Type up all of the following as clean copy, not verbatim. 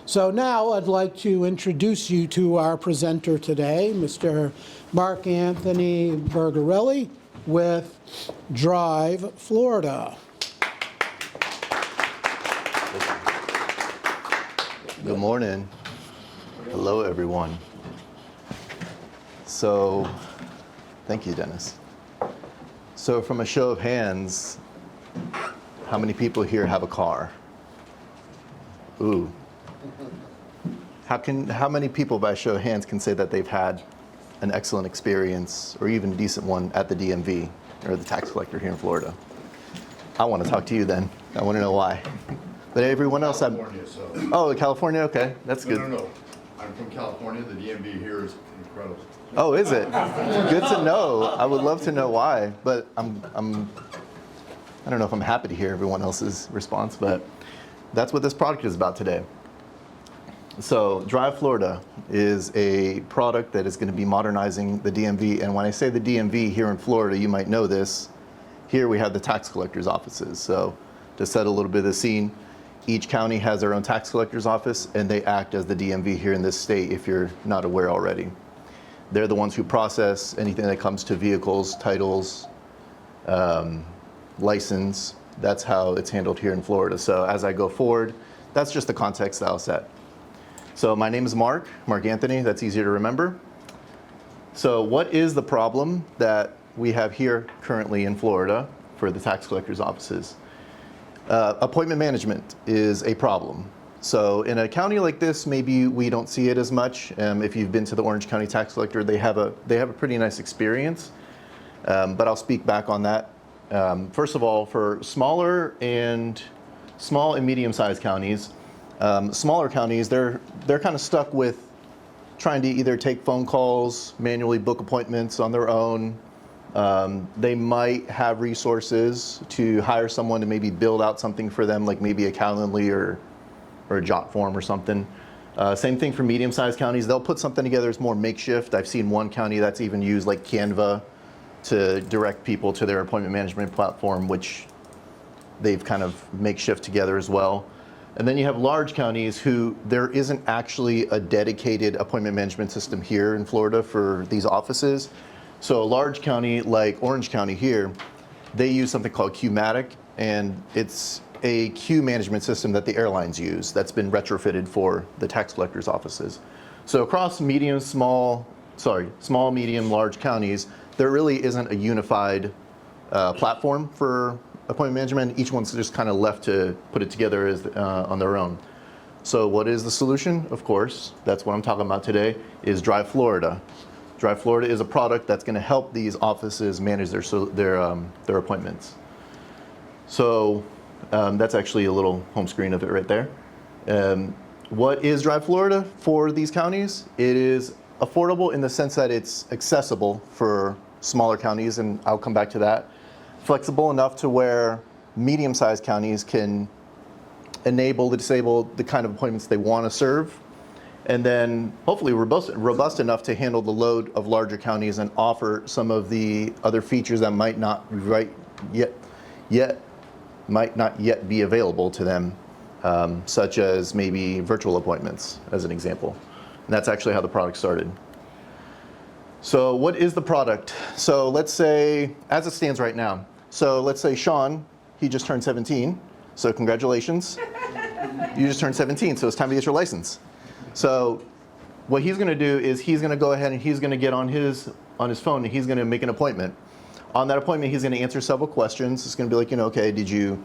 So now I'd like to introduce you to our presenter today, Mr. Mark Anthony Burgarelli with Drive Florida. Good morning. Hello, everyone. So, thank you, Dennis. So, from a show of hands, how many people here have a car? Ooh. How many people by show of hands can say that they've had an excellent experience or even a decent one at the DMV or the tax collector here in Florida? I want to talk to you then. I want to know why. But everyone else, California, so. Oh, California, okay, that's good. No. I'm from California. The DMV here is incredible. Oh, is it? Good to know. I would love to know why, but I don't know if I'm happy to hear everyone else's response, but that's what this product is about today. So Drive Florida is a product that is going to be modernizing the DMV. And when I say the DMV here in Florida, you might know this. Here we have the tax collector's offices. So to set a little bit of the scene, each county has their own tax collector's office, and they act as the DMV here in this state if you're not aware already. They're the ones who process anything that comes to vehicles, titles, license. That's how it's handled here in Florida. So as I go forward, that's just the context that I'll set. So my name is Mark Anthony, that's easier to remember. So what is the problem that we have here currently in Florida for the tax collector's offices? Appointment management is a problem. So in a county like this, maybe we don't see it as much. If you've been to the Orange County tax collector, they have a pretty nice experience, but I'll speak back on that. First of all, for small and medium-sized counties, smaller counties, they're kind of stuck with trying to either take phone calls, manually book appointments on their own. They might have resources to hire someone to maybe build out something for them, like maybe a Calendly or a Jot form or something. Same thing for medium-sized counties. They'll put something together that's more makeshift. I've seen one county that's even used like Canva to direct people to their appointment management platform, which they've kind of makeshift together as well. And then you have large counties who there isn't actually a dedicated appointment management system here in Florida for these offices. So a large county like Orange County here, they use something called Qmatic, and it's a queue management system that the airlines use that's been retrofitted for the tax collector's offices. So across small, medium, large counties, there really isn't a unified platform for appointment management. Each one's just kind of left to put it together as, on their own. So what is the solution? Of course, that's what I'm talking about today, is Drive Florida. Drive Florida is a product that's going to help these offices manage their appointments. So that's actually a little home screen of it right there. What is Drive Florida for these counties? It is affordable in the sense that it's accessible for smaller counties, and I'll come back to that. Flexible enough to where medium-sized counties can enable the disabled the kind of appointments they want to serve, and then hopefully robust enough to handle the load of larger counties and offer some of the other features that might not yet be available to them, such as maybe virtual appointments, as an example. And that's actually how the product started. So what is the product? So let's say, as it stands right now, so let's say Sean, he just turned 17, so congratulations. You just turned 17, so it's time to get your license. So what he's gonna do is he's gonna go ahead and he's gonna get on his phone and he's gonna make an appointment. On that appointment, he's gonna answer several questions. It's gonna be like, okay, did you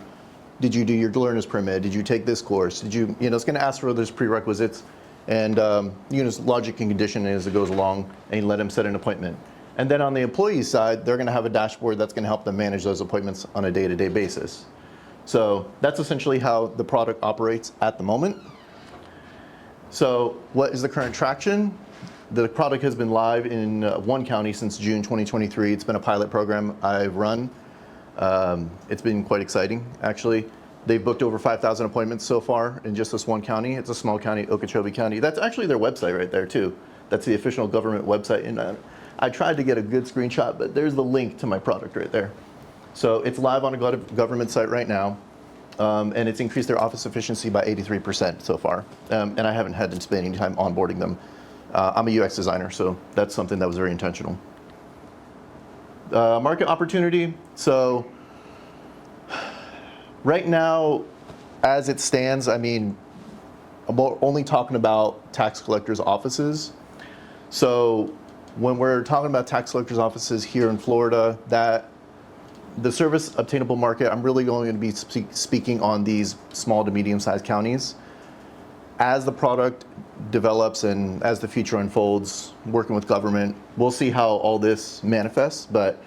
do your learner's permit? Did you take this course? It's gonna ask for those prerequisites and logic and condition as it goes along, and let him set an appointment. And then on the employee side, they're gonna have a dashboard that's gonna help them manage those appointments on a day-to-day basis. So that's essentially how the product operates at the moment. So what is the current traction? The product has been live in one county since June 2023. It's been a pilot program I've run. It's been quite exciting, actually. They've booked over 5,000 appointments so far in just this one county. It's a small county, Okeechobee County. That's actually their website right there, too. That's the official government website. And I tried to get a good screenshot, but there's the link to my product right there. So it's live on a government site right now. and it's increased their office efficiency by 83% so far. And I haven't had to spend any time onboarding them. I'm a UX designer, so that's something that was very intentional. Market opportunity. So right now, as it stands, I mean, I'm only talking about tax collectors' offices. So when we're talking about tax collectors' offices here in Florida, that the service obtainable market, I'm really going to be speaking on these small to medium-sized counties. As the product develops and as the future unfolds, working with government, we'll see how all this manifests, but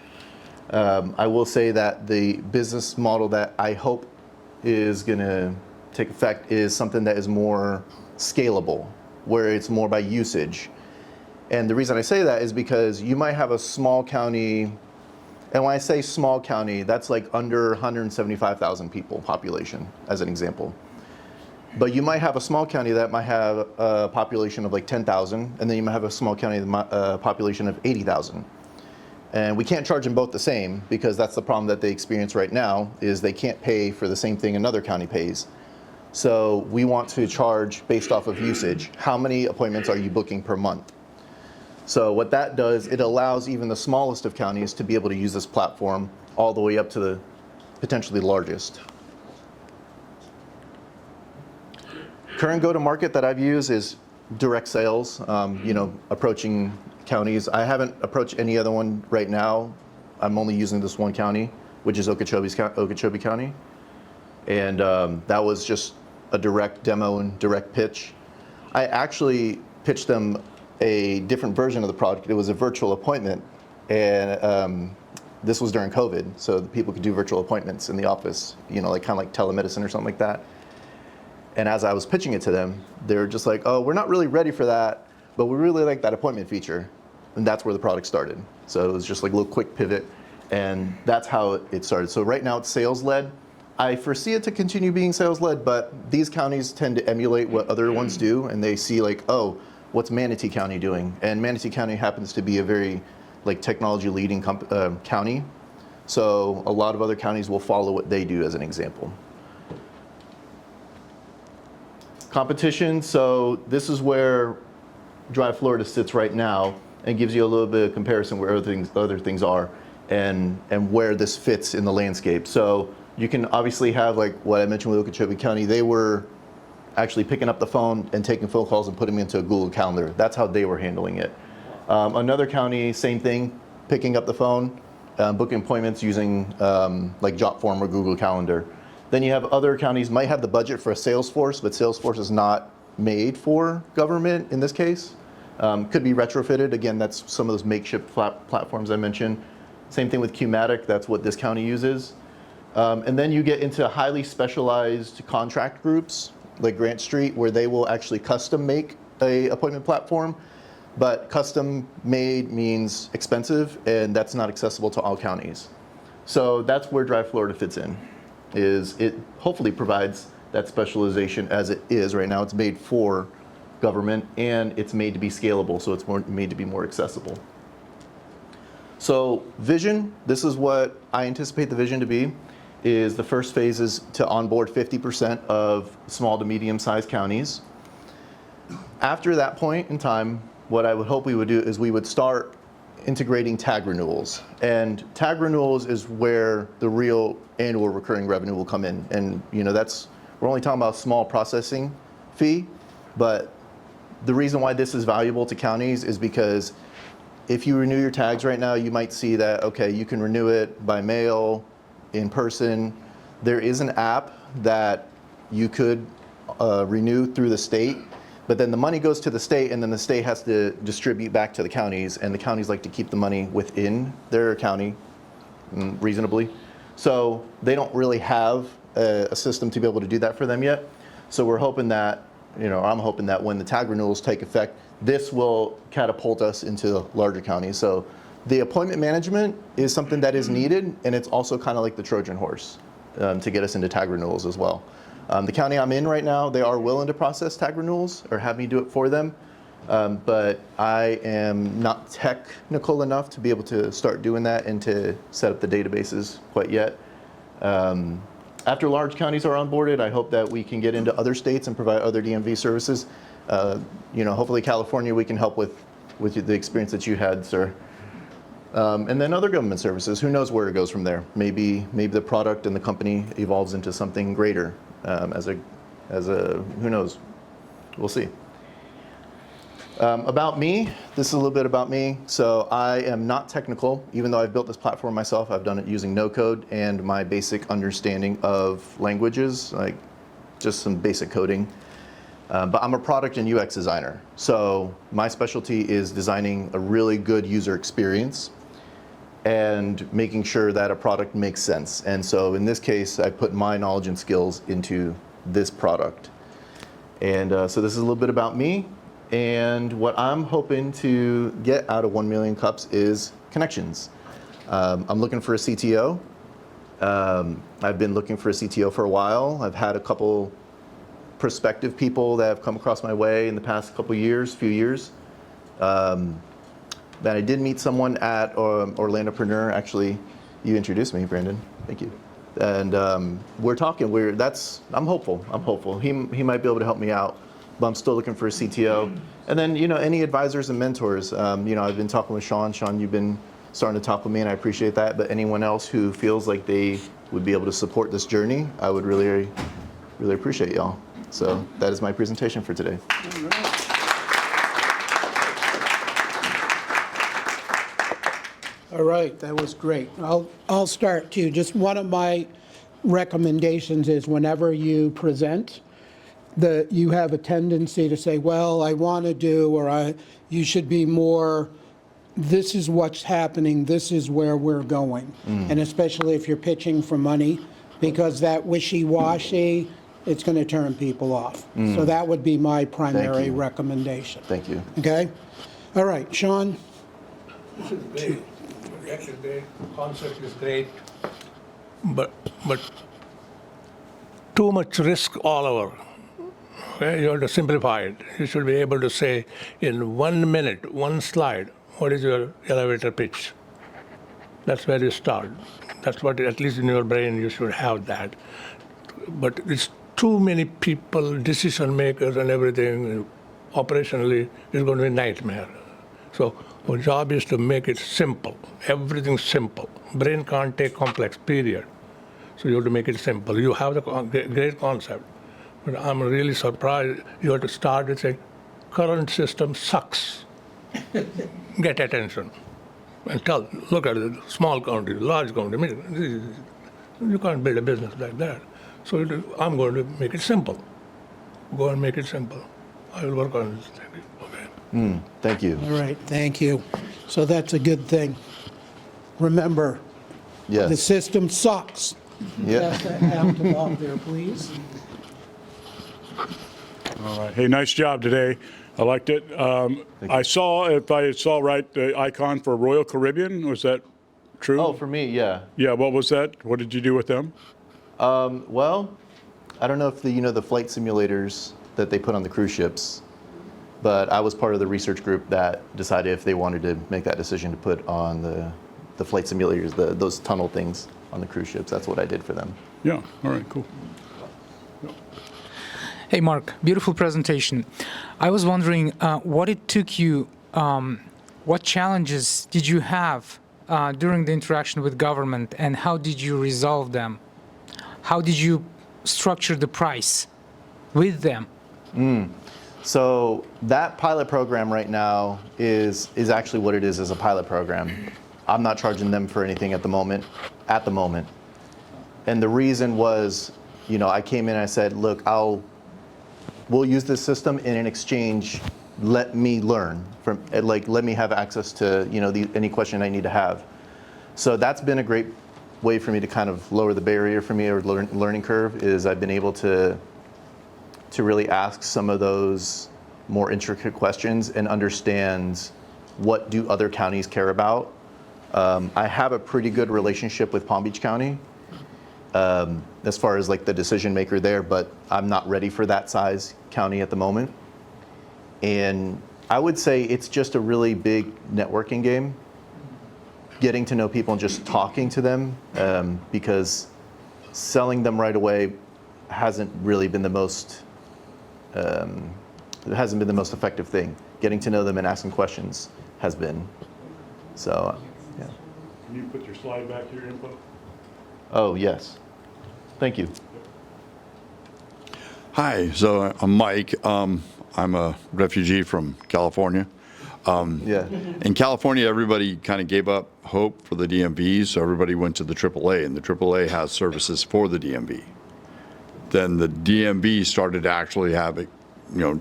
I will say that the business model that I hope is going to take effect is something that is more scalable, where it's more by usage. And the reason I say that is because you might have a small county, and when I say small county, that's like under 175,000 people population, as an example. But you might have a small county that might have a population of like 10,000, and then you might have a small county with a population of 80,000. And we can't charge them both the same, because that's the problem that they experience right now, is they can't pay for the same thing another county pays. So we want to charge based off of usage. How many appointments are you booking per month? So what that does, it allows even the smallest of counties to be able to use this platform all the way up to the potentially largest. Current go-to-market that I've used is direct sales, approaching counties. I haven't approached any other one right now. I'm only using this one county, which is Okeechobee County. And that was just a direct demo and direct pitch. I actually pitched them a different version of the product. It was a virtual appointment, and this was during COVID, so people could do virtual appointments in the office, like kind of like telemedicine or something like that. And as I was pitching it to them, they were just like, oh, we're not really ready for that, but we really like that appointment feature. And that's where the product started. So it was just like a little quick pivot, and that's how it started. So right now it's sales-led. I foresee it to continue being sales-led, but these counties tend to emulate what other ones do, and they see like, oh, what's Manatee County doing? And Manatee County happens to be a very technology leading county. So a lot of other counties will follow what they do as an example. Competition, so this is where Drive Florida sits right now, and gives you a little bit of comparison where other things are and where this fits in the landscape. So you can obviously have like what I mentioned with Okeechobee County, they were actually picking up the phone and taking phone calls and putting them into a Google Calendar. That's how they were handling it. Another county, same thing, picking up the phone, booking appointments using like Jotform or Google Calendar. Then you have other counties might have the budget for a Salesforce, but Salesforce is not made for government in this case. Could be retrofitted. Again, that's some of those makeshift platforms I mentioned. Same thing with Qmatic, that's what this county uses. And then you get into highly specialized contract groups, like Grant Street, where they will actually custom make a appointment platform. But custom made means expensive, and that's not accessible to all counties. So that's where Drive Florida fits in, is it hopefully provides that specialization as it is right now. It's made for government, and it's made to be scalable, so it's made to be more accessible. So vision, this is what I anticipate the vision to be, is the first phase is to onboard 50% of small to medium-sized counties. After that point in time, what I would hope we would do is we would start integrating tag renewals. And tag renewals is where the real annual recurring revenue will come in. And we're only talking about a small processing fee, but the reason why this is valuable to counties is because if you renew your tags right now, you might see that, okay, you can renew it by mail, in person. There is an app that you could renew through the state, but then the money goes to the state, and then the state has to distribute back to the counties, and the counties like to keep the money within their county reasonably. So they don't really have a system to be able to do that for them yet. So we're hoping that, I'm hoping that when the tag renewals take effect, this will catapult us into larger counties. So the appointment management is something that is needed, and it's also kind of like the Trojan horse to get us into tag renewals as well. The county I'm in right now, they are willing to process tag renewals or have me do it for them, but I am not technical enough to be able to start doing that and to set up the databases quite yet. after large counties are onboarded, I hope that we can get into other states and provide other DMV services. Hopefully California, we can help with the experience that you had, sir. And then other government services, who knows where it goes from there? Maybe the product and the company evolves into something greater who knows? We'll see. About me, this is a little bit about me. So I am not technical, even though I've built this platform myself. I've done it using no code and my basic understanding of languages, like just some basic coding. But I'm a product and UX designer. So my specialty is designing a really good user experience and making sure that a product makes sense. And so in this case, I put my knowledge and skills into this product. And so this is a little bit about me. And what I'm hoping to get out of 1 million cups is connections. I'm looking for a CTO. I've been looking for a CTO for a while. I've had a couple prospective people that have come across my way in the past few years. That I did meet someone at Orlandopreneur. Actually, you introduced me, Brandon. Thank you. And we're talking. I'm hopeful. He might be able to help me out, but I'm still looking for a CTO. And then any advisors and mentors. I've been talking with Sean. Sean, you've been starting to talk with me, and I appreciate that. But anyone else who feels like they would be able to support this journey, I would really, really appreciate y'all. So that is my presentation for today. All right, that was great. I'll start too. Just one of my recommendations is whenever you present, you have a tendency to say, well, I want to do, or you should be more, this is what's happening, this is where we're going. And especially if you're pitching for money, because that wishy-washy, it's going to turn people off. So that would be my primary recommendation. Thank you. Okay? All right, Sean? This is great. Project is great. Concept is great. But too much risk all over. Okay? You have to simplify it. You should be able to say in 1 minute, one slide, what is your elevator pitch? That's where you start. That's what, at least in your brain, you should have that. But it's too many people, decision makers and everything, operationally, it's going to be a nightmare. So our job is to make it simple, everything simple. Brain can't take complex, period. So you have to make it simple. You have the great concept, but I'm really surprised you have to start with saying, current system sucks. Get attention. And look at it, small county, large county. You can't build a business like that. So I'm going to make it simple. Go and make it simple. I will work on this. Okay. Thank you. All right, thank you. So that's a good thing. Remember, Yes. the system sucks. Yeah. Pass that down to Bob there, please. All right. Hey, nice job today. I liked it. I saw, if I saw right, the icon for Royal Caribbean. Was that true? Oh, for me, yeah. Yeah, what was that? What did you do with them? Well, I don't know if the flight simulators that they put on the cruise ships, but I was part of the research group that decided if they wanted to make that decision to put on the flight simulators, those tunnel things on the cruise ships. That's what I did for them. Yeah, all right, cool. Hey, Mark, beautiful presentation. I was wondering what it took you, what challenges did you have during the interaction with government, and how did you resolve them? How did you structure the price with them? So that pilot program right now is actually what it is as a pilot program. I'm not charging them for anything at the moment. And the reason was, I came in and I said, look, we'll use this system, and in exchange, let me learn let me have access to, any question I need to have. So that's been a great way for me to kind of lower the barrier for me, or learning curve, is I've been able to really ask some of those more intricate questions and understand what do other counties care about. I have a pretty good relationship with Palm Beach County as far as the decision maker there, but I'm not ready for that size county at the moment. And I would say it's just a really big networking game, getting to know people and just talking to them, because selling them right away hasn't really been the most it hasn't been the most effective thing. Getting to know them and asking questions has been. So, yeah. Can you put your slide back to your info? Oh, yes. Thank you. Hi, so I'm Mike. I'm a refugee from California. Yeah. In California, everybody kind of gave up hope for the DMV, so everybody went to the AAA, and the AAA has services for the DMV. Then the DMV started to actually have it,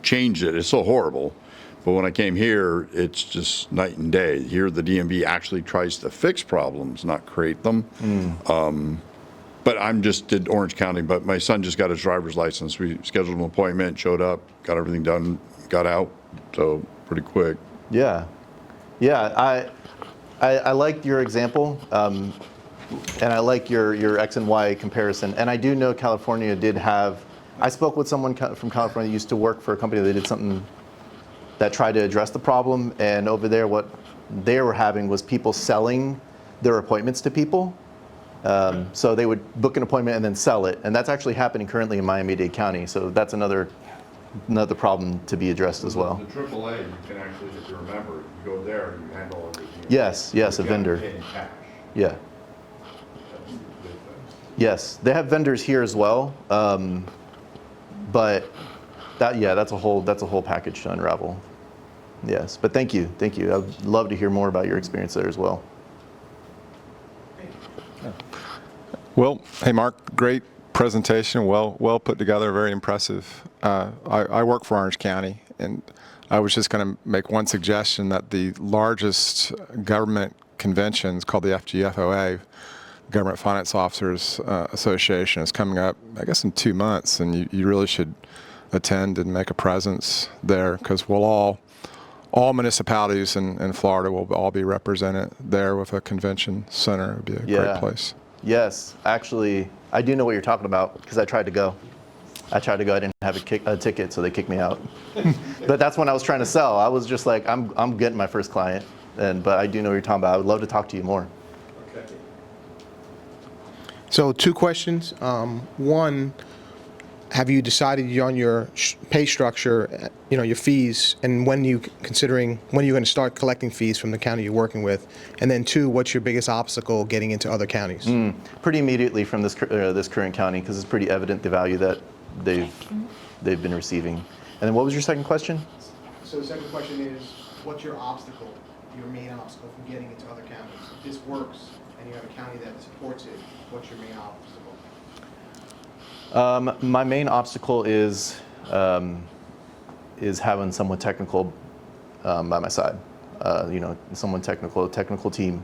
change it. It's so horrible. But when I came here, it's just night and day. Here, the DMV actually tries to fix problems, not create them. But I'm just did Orange County, but my son just got his driver's license. We scheduled an appointment, showed up, got everything done, got out, so pretty quick. Yeah. Yeah, I liked your example, and I like your X and Y comparison. And I do know California did have, I spoke with someone from California that used to work for a company that did something that tried to address the problem. And over there, what they were having was people selling their appointments to people. So they would book an appointment and then sell it. And that's actually happening currently in Miami-Dade County. So that's another problem to be addressed as well. The AAA, you can actually, if you remember, you go there, you handle everything. Yes, a vendor. Yeah. Yes, they have vendors here as well, but that's a whole package to unravel. Yes, but thank you. I'd love to hear more about your experience there as well. Well, hey Mark, great presentation, well put together, very impressive. I work for Orange County, and I was just going to make one suggestion that the largest government convention is called the FGFOA, Government Finance Officers Association, is coming up, I guess, in 2 months, and you really should attend and make a presence there, because we'll all municipalities in Florida will all be represented there with a convention center. It would be a great place. Yes, actually, I do know what you're talking about because I tried to go. I didn't have a ticket, so they kicked me out. But that's when I was trying to sell. I was just like, I'm getting my first client, but I do know what you're talking about. I would love to talk to you more. Okay. So 2 questions. One, have you decided on your pay structure, your fees, and when are you going to start collecting fees from the county you're working with? And then 2, what's your biggest obstacle getting into other counties? Pretty immediately from this current county, because it's pretty evident the value that they've been receiving. And then what was your second question? So the second question is, what's your main obstacle from getting into other counties? If this works and you have a county that supports it, what's your main obstacle? My main obstacle is having someone technical by my side. Someone technical team.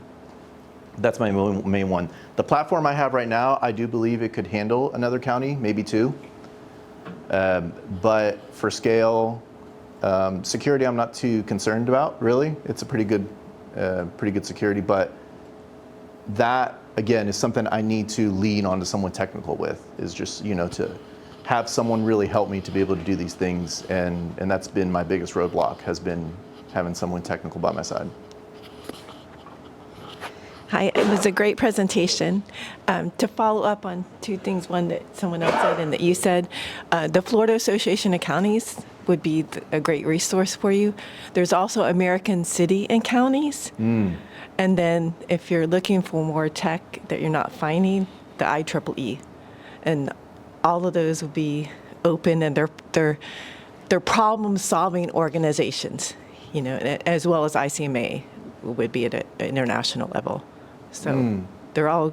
That's my main one. The platform I have right now, I do believe it could handle another county, maybe 2. But for scale, security, I'm not too concerned about. Really, it's a pretty good security. But that, again, is something I need to lean onto someone technical with, is just, to have someone really help me to be able to do these things. And that's been my biggest roadblock, has been having someone technical by my side. Hi, it was a great presentation. To follow up on 2 things, one that someone else said and that you said, the Florida Association of Counties would be a great resource for you. There's also American City and Counties. And then if you're looking for more tech that you're not finding, the IEEE. And all of those will be open, and they're problem-solving organizations, as well as ICMA would be at an international level. So they're all,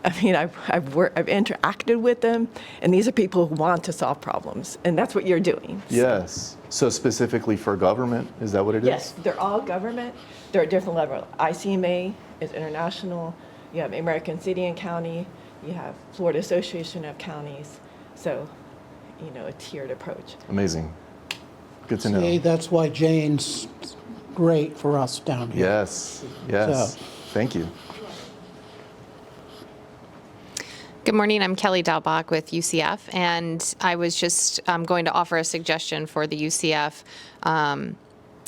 I've interacted with them, and these are people who want to solve problems, and that's what you're doing. Yes. So specifically for government, is that what it is? Yes, they're all government. They're at different levels. ICMA is international. You have American City and County. You have Florida Association of Counties. So, a tiered approach. Amazing. Good to know. See, that's why Jane's great for us down here. Yes. So. Thank you. Good morning. I'm Kelly Dalbach with UCF, and I was just going to offer a suggestion for the UCF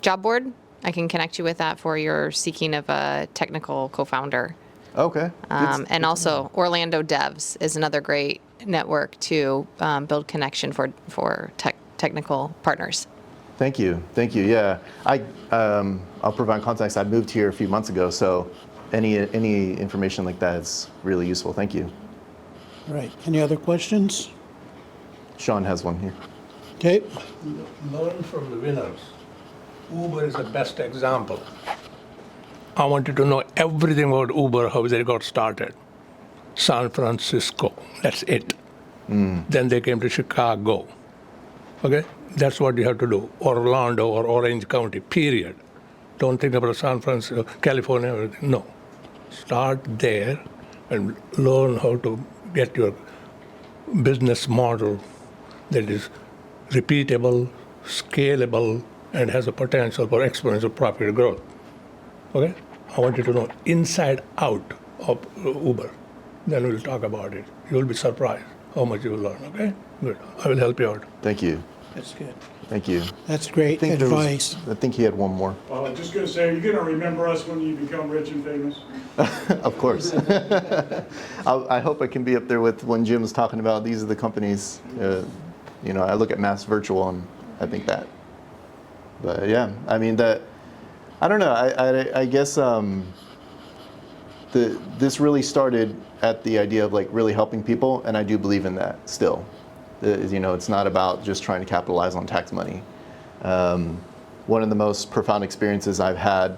job board. I can connect you with that for your seeking of a technical co-founder. Okay. And also Orlando Devs is another great network to build connection for technical partners. Thank you. Thank you. Yeah. I'll provide context. I moved here a few months ago, so any information like that is really useful. Thank you. All right, any other questions? Sean has one here. Okay, Learn from the winners. Uber is the best example. I wanted to know everything about Uber, how they got started. San Francisco, that's it. Then they came to Chicago. Okay? That's what you have to do. Orlando or Orange County, period. Don't think about San Francisco, California, everything. No. Start there and learn how to get your business model that is repeatable, scalable, and has a potential for exponential profit growth. Okay? I want you to know inside out of Uber. Then we'll talk about it. You'll be surprised how much you will learn. Okay? Good. I will help you out. Thank you. that's good. Thank you. That's great there was- advice. I think he had one more. Well, I'm just going to say, are you going to remember us when you become rich and famous? Of course. I hope I can be up there with when Jim's talking about these are the companies. I look at Mass Virtual and I think that. But yeah, I mean I don't know. I guess this really started at the idea of like really helping people, and I do believe in that still. It's not about just trying to capitalize on tax money. One of the most profound experiences I've had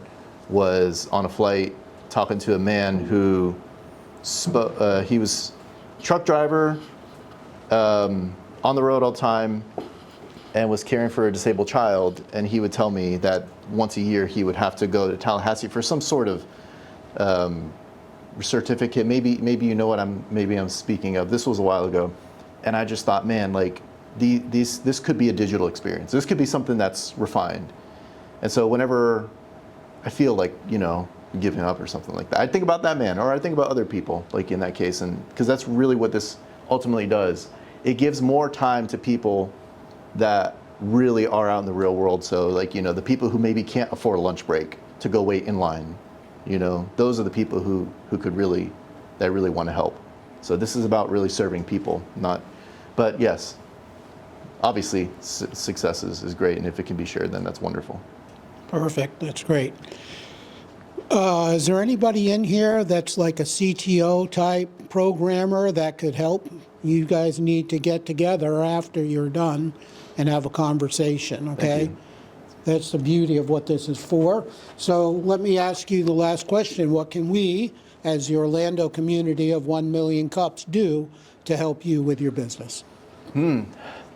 was on a flight talking to a man who he was truck driver, on the road all the time, and was caring for a disabled child. And he would tell me that once a year he would have to go to Tallahassee for some sort of certificate. Maybe you know what I'm speaking of. This was a while ago. And I just thought, man, like this could be a digital experience. This could be something that's refined. And so whenever I feel like, giving up or something like that, I think about that man, or I think about other people, like in that case, and because that's really what this ultimately does. It gives more time to people that really are out in the real world. So like, the people who maybe can't afford a lunch break to go wait in line, those are the people who really want to help. So this is about really serving people, but yes, obviously success is great, and if it can be shared, then that's wonderful. Perfect, that's great. Is there anybody in here that's like a CTO type programmer that could help? You guys need to get together after you're done and have a conversation, okay? That's the beauty of what this is for. So let me ask you the last question. What can we, as the Orlando community of 1 million cups, do to help you with your business?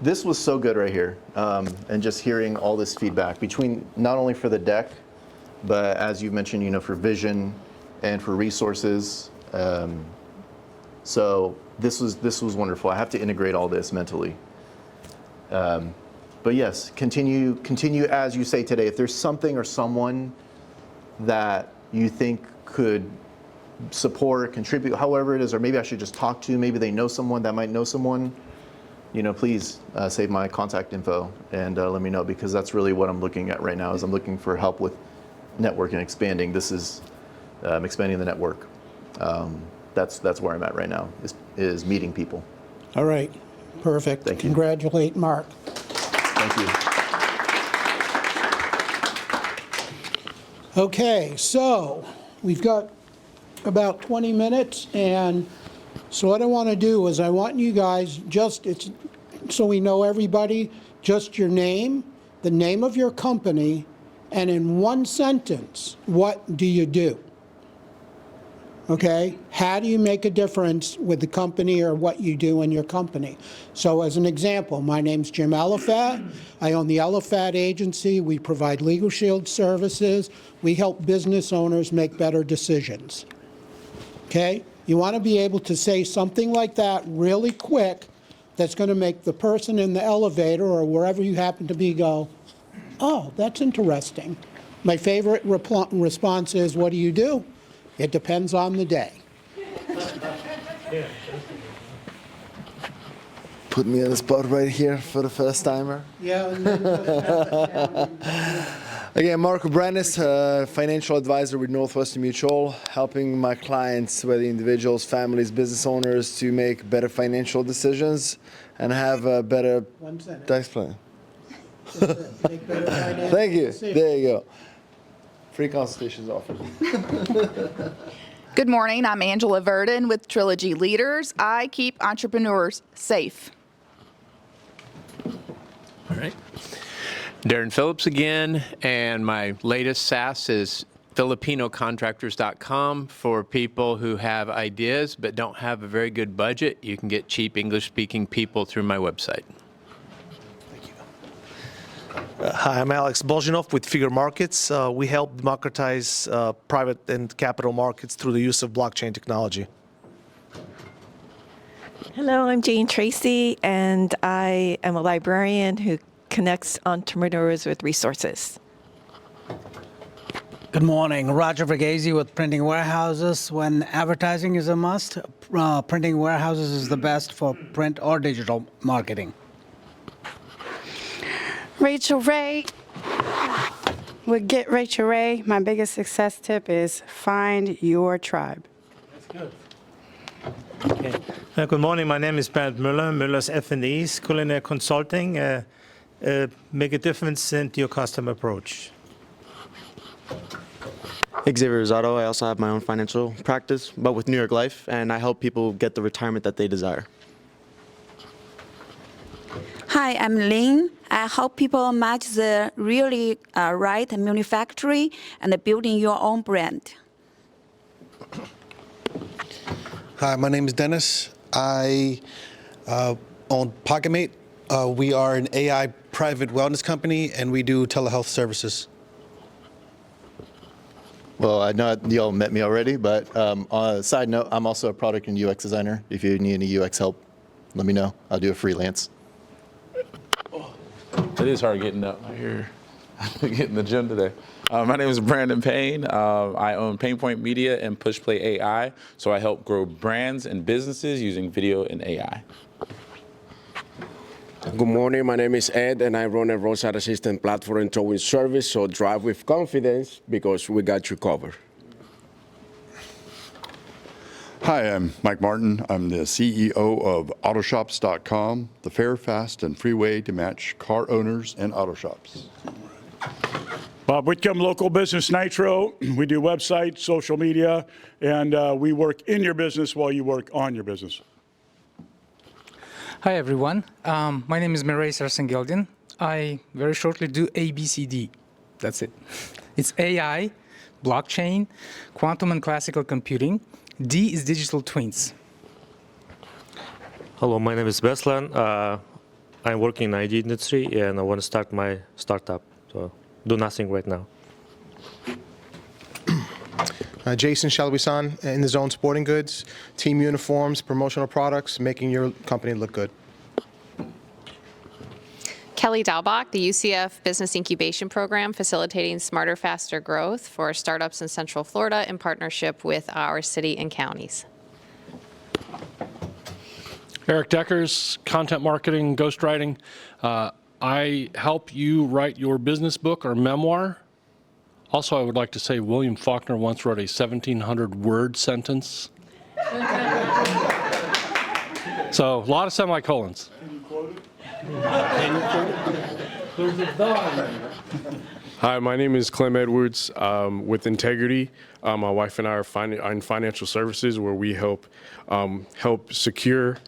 This was so good right here, and just hearing all this feedback between not only for the deck, but as you mentioned, for vision and for resources. So this was wonderful. I have to integrate all this mentally. But yes, continue as you say today. If there's something or someone that you think could support, contribute, however it is, or maybe I should just talk to, maybe they know someone that might know someone, please save my contact info and let me know, because that's really what I'm looking at right now. Is I'm looking for help with network and expanding. This is expanding the network. That's where I'm at right now, is meeting people. All right, perfect. Thank you. Congratulate Mark. Thank you. Okay, so we've got about 20 minutes, and so what I want to do is I want you guys so we know everybody, just your name, the name of your company, and in one sentence, what do you do? Okay? How do you make a difference with the company or what you do in your company? So as an example, my name's Jim Elifat. I own the Elifat Agency. We provide legal shield services. We help business owners make better decisions. Okay? You want to be able to say something like that really quick that's going to make the person in the elevator or wherever you happen to be go, oh, that's interesting. My favorite response is, what do you do? It depends on the day. Put me on the spot right here for the first timer. Yeah. And then Again, Marco Brandes, financial advisor with Northwestern Mutual, helping my clients, whether individuals, families, business owners, to make better financial decisions and have a better tax plan. Thank you. There you go. Free consultations offered. Good morning. I'm Angela Verdon with Trilogy Leaders. I keep entrepreneurs safe. All right. Darren Phillips again, and my latest SaaS is FilipinoContractors.com for people who have ideas but don't have a very good budget. You can get cheap English-speaking people through my website. Hi, I'm Alex Bolzhinov with Figure Markets. We help democratize private and capital markets through the use of blockchain technology. Hello, I'm Jane Tracy, and I am a librarian who connects entrepreneurs with resources. Good morning. Roger Verghese with Printing Warehouses. When advertising is a must, Printing Warehouses is the best for print or digital marketing. Rachel Ray with Get Rachel Ray. My biggest success tip is find your tribe. That's good. Okay. Good morning. My name is Bernd Müller, Müller's F&E's Culinary Consulting. Make a difference in your customer approach. Xavier Rosado. I also have my own financial practice, but with New York Life, and I help people get the retirement that they desire. Hi, I'm Lynn. I help people match the really right manufacturing and building your own brand. Hi, my name is Dennis. I own PocketMate. We are an AI private wellness company, and we do telehealth services. Well, I know you all met me already, but on a side note, I'm also a product and UX designer. If you need any UX help, let me know. I'll do a freelance. It is hard getting up here, getting the gym today. My name is Brandon Payne. I own Painpoint Media and Pushplay AI, so I help grow brands and businesses using video and AI. Good morning, my name is Ed, and I run a roadside assistant platform and towing service, so drive with confidence because we got you covered. Hi, I'm Mike Martin. I'm the CEO of Autoshops.com, the fair, fast, and free way to match car owners and auto shops. Bob Whitcomb, Local Business Nitro. We do websites, social media, and we work in your business while you work on your business. Hi, everyone. My name is Mireille Sarsen-Gildian. I very shortly do ABCD. That's it. It's AI, blockchain, quantum and classical computing. D is digital twins. Hello, my name is Beslan. I'm working in the IT industry, and I want to start my startup. So do nothing right now. Jason Shalabisan, In the Zone Sporting Goods, team uniforms, promotional products, making your company look good. Kelly Dalbach, the UCF Business Incubation Program, facilitating smarter, faster growth for startups in Central Florida in partnership with our city and counties. Eric Deckers, content marketing, ghostwriting. I help you write your business book or memoir. Also, I would like to say William Faulkner once wrote a 1,700-word sentence. So, a lot of semicolons. Can you quote it? Hi, my name is Clem Edwards with Integrity. My wife and I are in financial services where we help secure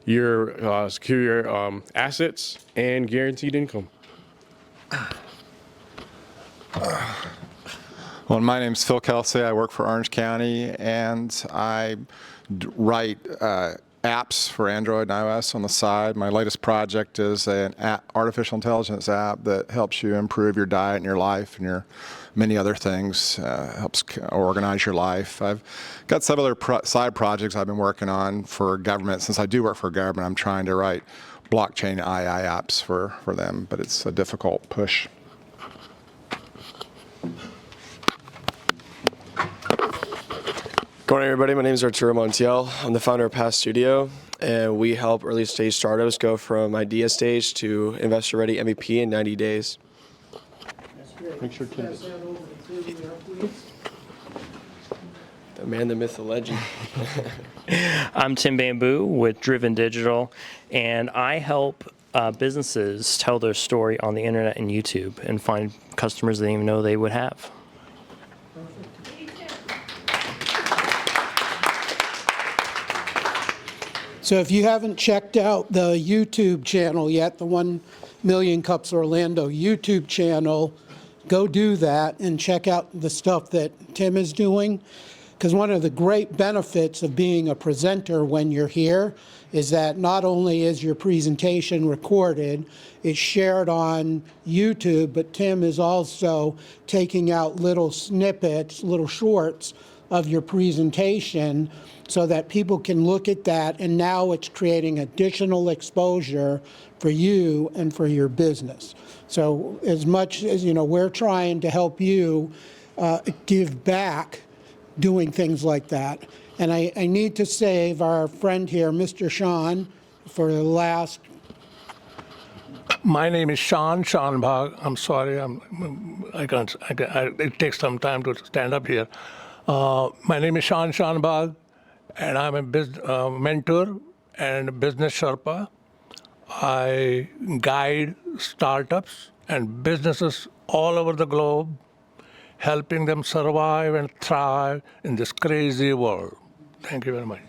your assets and guaranteed income. Well, my name is Phil Kelsey. I work for Orange County, and I write apps for Android and iOS on the side. My latest project is an artificial intelligence app that helps you improve your diet and your life and your many other things, helps organize your life. I've got some other side projects I've been working on for government. Since I do work for government, I'm trying to write blockchain AI apps for them, but it's a difficult push. Good morning, everybody. My name is Arturo Montiel. I'm the founder of Pass Studio, and we help early stage startups go from idea stage to investor ready MVP in 90 days. That's Make sure Tim Pass that over to Tim there, please. The man, the myth, the legend. I'm Tim Bamboo with Driven Digital, and I help businesses tell their story on the internet and YouTube and find customers they didn't even know they would have. So if you haven't checked out the YouTube channel yet, the 1 Million Cups Orlando YouTube channel, go do that and check out the stuff that Tim is doing. Because one of the great benefits of being a presenter when you're here is that not only is your presentation recorded, it's shared on YouTube, but Tim is also taking out little snippets, little shorts of your presentation so that people can look at that, and now it's creating additional exposure for you and for your business. So as much as, you know, we're trying to help you give back doing things like that. And I need to save our friend here, Mr. Sean, for the last. My name is Sean Bhag. I'm sorry, it takes some time to stand up here. My name is Sean Bhag, and I'm a mentor and a business Sherpa. I guide startups and businesses all over the globe, helping them survive and thrive in this crazy world. Thank you very much.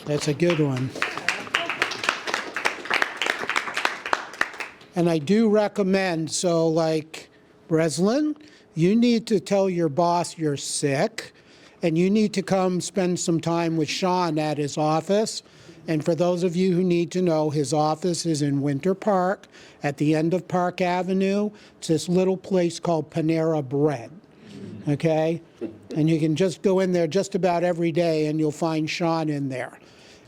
That's a good one. And I do recommend, so like Breslin, you need to tell your boss you're sick, and you need to come spend some time with Sean at his office. And for those of you who need to know, his office is in Winter Park at the end of Park Avenue. It's this little place called Panera Bread, okay? And you can just go in there just about every day and you'll find Sean in there.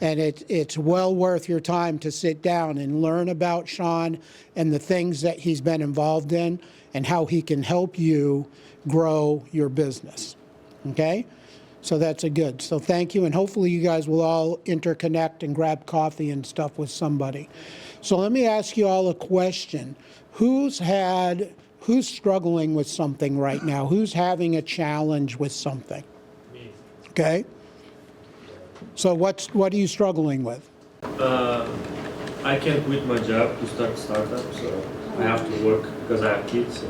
And it's well worth your time to sit down and learn about Sean and the things that he's been involved in and how he can help you grow your business, okay? So that's a good. So thank you, and hopefully you guys will all interconnect and grab coffee and stuff with somebody. So let me ask you all a question. Who's struggling with something right now? Who's having a challenge with something? Me. Okay. So what are you struggling with? I can't quit my job to start a startup, so I have to work because I have kids.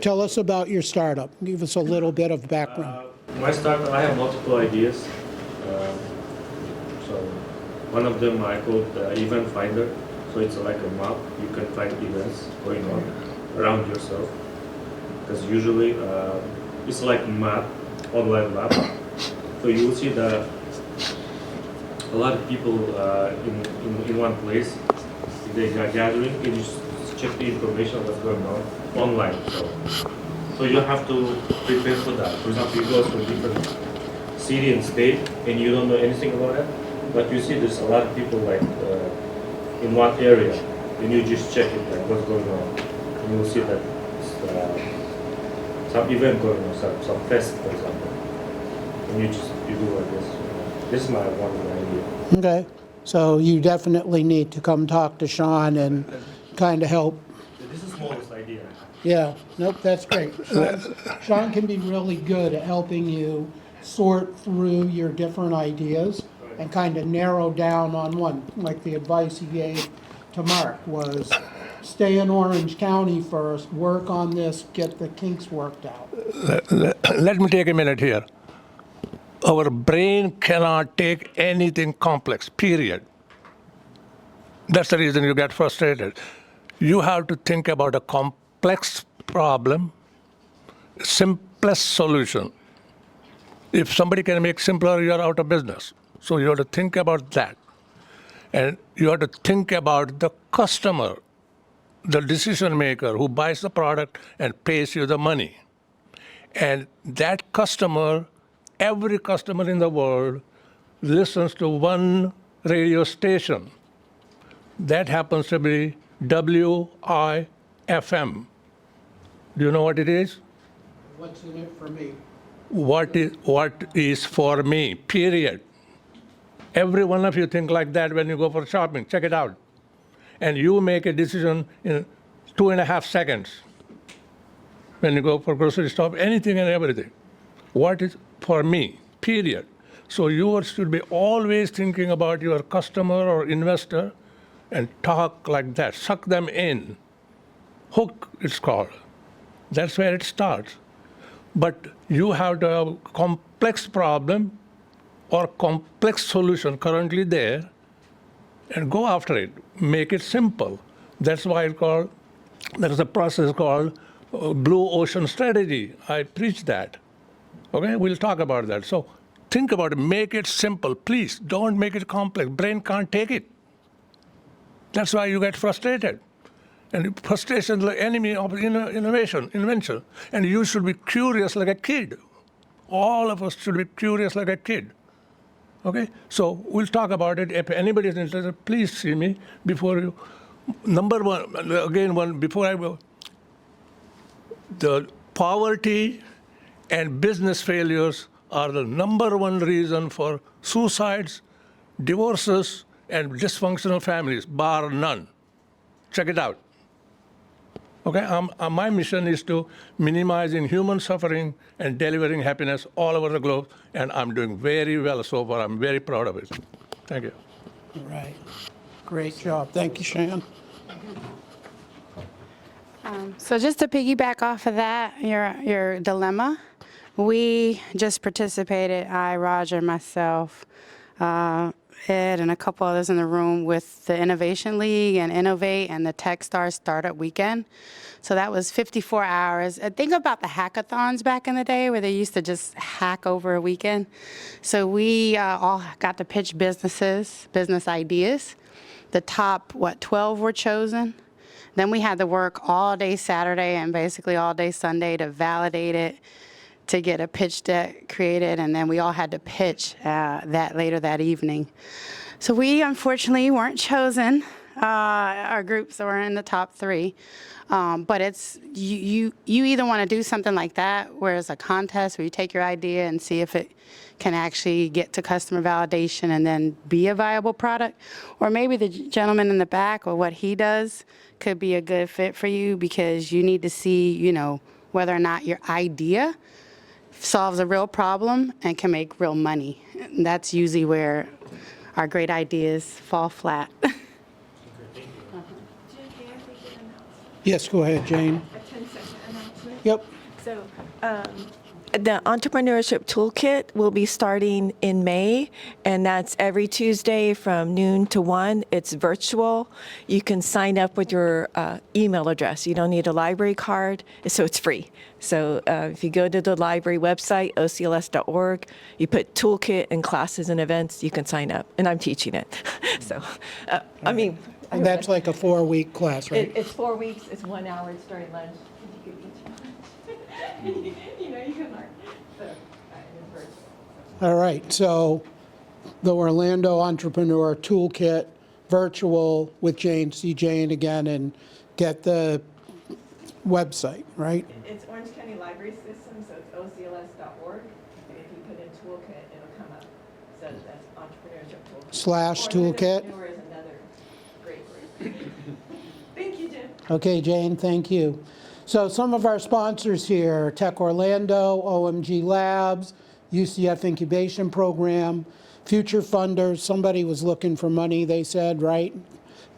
Tell us about your startup. Give us a little bit of background. My startup, I have multiple ideas. So one of them I called Event Finder. So it's like a map. You can find events going on around yourself. Because usually it's like a map, online map. So you will see that a lot of people in one place. If they are gathering, you just check the information of what's going on online. So you have to prepare for that. For example, you go to a different city and state and you don't know anything about it, but you see there's a lot of people like in one area, and you just check it, like what's going on. And you will see that some event going on, some fest, for example. And you do like this. This is my one idea. Okay. So you definitely need to come talk to Sean and kind of help. This is the smallest idea. Yeah, nope, that's great. Sean can be really good at helping you sort through your different ideas and kind of narrow down on one. Like the advice he gave to Mark was stay in Orange County first, work on this, get the kinks worked out. Let me take a minute here. Our brain cannot take anything complex, period. That's the reason you get frustrated. You have to think about a complex problem, simplest solution. If somebody can make simpler, you're out of business. So you have to think about that. And you have to think about the customer, the decision maker who buys the product and pays you the money. And that customer, every customer in the world listens to one radio station. That happens to be WIFM. Do you know what it is? What's in it for me? What is for me, period. Every one of you think like that when you go for shopping. Check it out. And you make a decision in 2.5 seconds. when you go for grocery store, anything and everything. What is for me, period. So you should be always thinking about your customer or investor and talk like that. Suck them in. Hook, it's called. That's where it starts. But you have to have complex problem or complex solution currently there and go after it. Make it simple. That's why it's called, there's a process called blue ocean strategy. I preach that. Okay, we'll talk about that. So think about it, make it simple. Please don't make it complex. Brain can't take it. That's why you get frustrated. And frustration is the enemy of invention. And you should be curious like a kid. All of us should be curious like a kid. Okay? So we'll talk about it. If anybody is interested, please see me before you. Number one, again, before I go, the poverty and business failures are the number one reason for suicides, divorces, and dysfunctional families, bar none. Check it out. Okay, my mission is to minimizing human suffering and delivering happiness all over the globe, and I'm doing very well so far. I'm very proud of it. Thank you. All right. Great job. Thank you, Shan. So just to piggyback off of that, your dilemma, we just participated, Roger, myself, Ed, and a couple others in the room with the Innovation League and Innovate and the Techstars Startup Weekend. So that was 54 hours. Think about the hackathons back in the day where they used to just hack over a weekend. So we all got to pitch businesses, business ideas. The top, 12 were chosen. Then we had to work all day Saturday and basically all day Sunday to validate it, to get a pitch deck created, and then we all had to pitch that later that evening. So we unfortunately weren't chosen. Our groups were in the top 3. But it's you either want to do something like that, where it's a contest where you take your idea and see if it can actually get to customer validation and then be a viable product, or maybe the gentleman in the back or what he does could be a good fit for you, because you need to see, whether or not your idea solves a real problem and can make real money. And that's usually where our great ideas fall flat. Yes, go ahead, Jane. A 10-second announcement. Yep. So the Entrepreneurship Toolkit will be starting in May, and that's every Tuesday from noon to 1. It's virtual. You can sign up with your email address. You don't need a library card, so it's free. So if you go to the library website, ocls.org, you put toolkit and classes and events, you can sign up. And I'm teaching it. So, And that's like a 4-week class, right? It's 4 weeks. It's 1 hour. It's during lunch. You can eat. You can learn. So, All right, so the Orlando Entrepreneur Toolkit, virtual with Jane. See Jane again and get the website, right? It's Orange County Library System, so it's ocls.org. And if you put in toolkit, it'll come up. So that's Entrepreneurship Toolkit. /toolkit. Entrepreneur is another great word. Thank you, Jim. Okay, Jane, thank you. So some of our sponsors here, Tech Orlando, OMG Labs, UCF Incubation Program, Future Funders. Somebody was looking for money, they said, right?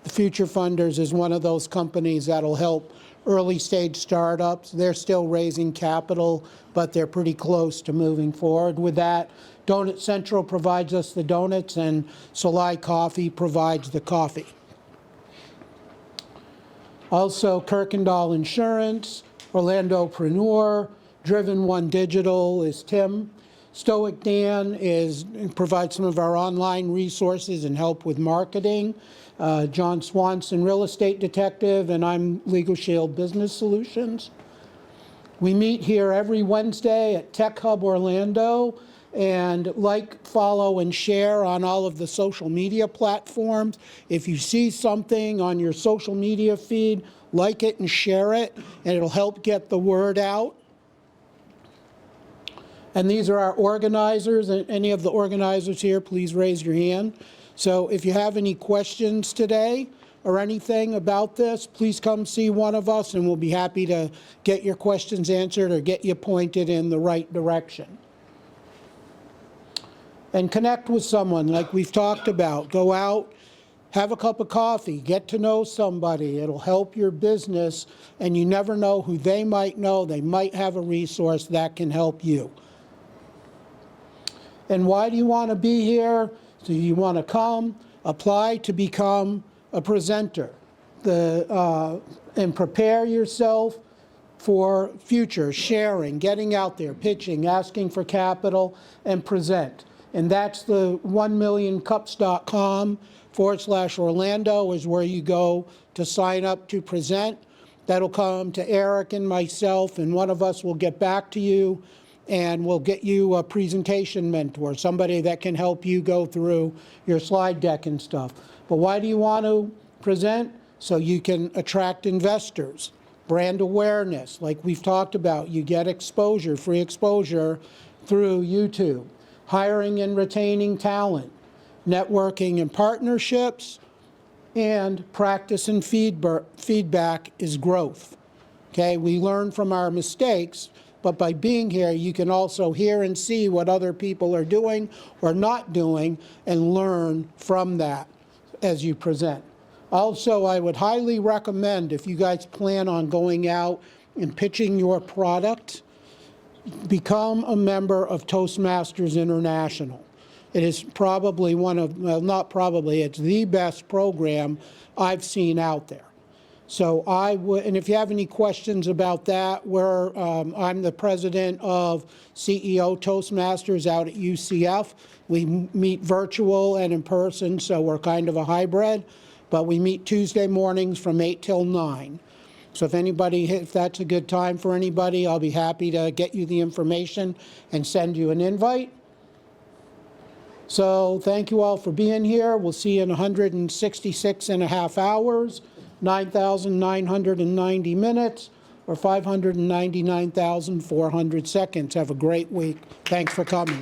The Future Funders is one of those companies that'll help early stage startups. They're still raising capital, but they're pretty close to moving forward with that. Donut Central provides us the donuts, and Solai Coffee provides the coffee. Also, Kirkendall Insurance, Orlandopreneur, Driven One Digital is Tim. Stoic Dan provides some of our online resources and help with marketing. John Swanson, Real Estate Detective, and I'm Legal Shield Business Solutions. We meet here every Wednesday at Tech Hub Orlando, and like, follow, and share on all of the social media platforms. If you see something on your social media feed, like it and share it, and it'll help get the word out. And these are our organizers. Any of the organizers here, please raise your hand. So if you have any questions today, or anything about this, please come see one of us and we'll be happy to get your questions answered or get you pointed in the right direction. And connect with someone like we've talked about. Go out, have a cup of coffee, get to know somebody. It'll help your business, and you never know who they might know. They might have a resource that can help you. And why do you want to be here? So you want to come, apply to become a presenter, and prepare yourself for future, sharing, getting out there, pitching, asking for capital, and present. And that's the 1millioncups.com/Orlando is where you go to sign up to present. That'll come to Eric and myself, and one of us will get back to you, and we'll get you a presentation mentor, somebody that can help you go through your slide deck and stuff. But why do you want to present? So you can attract investors, brand awareness, like we've talked about. You get exposure, free exposure through YouTube. Hiring and retaining talent, networking and partnerships, and practice and feedback is growth. Okay, we learn from our mistakes, but by being here, you can also hear and see what other people are doing or not doing and learn from that as you present. Also, I would highly recommend, if you guys plan on going out and pitching your product, become a member of Toastmasters International. It is probably one of, well, not probably, it's the best program I've seen out there. So I would, and if you have any questions about that, I'm the president of CEO Toastmasters out at UCF. We meet virtual and in person, so we're kind of a hybrid, but we meet Tuesday mornings from 8 till 9. So if that's a good time for anybody, I'll be happy to get you the information and send you an invite. So thank you all for being here. We'll see you in 166 and a half hours, 9,990 minutes, or 599,400 seconds. Have a great week. Thanks for coming.